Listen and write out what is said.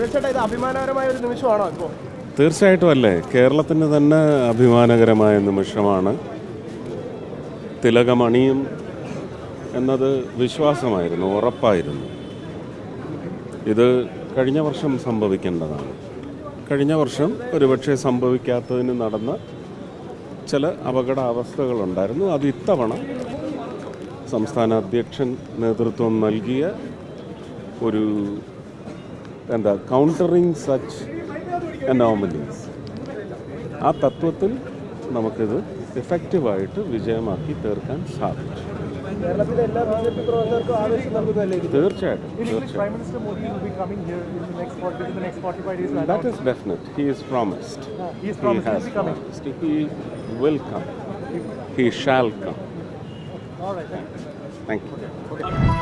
ഇത് അഭിമാനകരമായ ഒരു നിമിഷമാണോ ഇപ്പോൾ? തീർച്ചയായിട്ടും അല്ലേ. കേരളത്തിന് തന്നെ അഭിമാനകരമായ നിമിഷമാണ്. തിലകമണിയും എന്നത് വിശ്വാസമായിരുന്നു, ഉറപ്പായിരുന്നു. ഇത് കഴിഞ്ഞ വർഷം സംഭവിക്കേണ്ടതാണ്. കഴിഞ്ഞ വർഷം ഒരുപക്ഷെ സംഭവിക്കാത്തതിന് നടന്ന ചില അപകടാവസ്ഥകളുണ്ടായിരുന്നു. അത് ഇത്തവണ സംസ്ഥാന അധ്യക്ഷൻ നേതൃത്വം നൽകിയ ഒരു കൗണ്ടറിങ് സച്ച് അനോമലീസ്, ആ തത്വത്തിൽ നമുക്കിത് എഫക്റ്റീവായിട്ട് വിജയമാക്കി തീർക്കാൻ സാധിച്ചു. തീർച്ചയായിട്ടും that is definite. He is promised. He has promised. He will come. He shall come. All right. Thank you.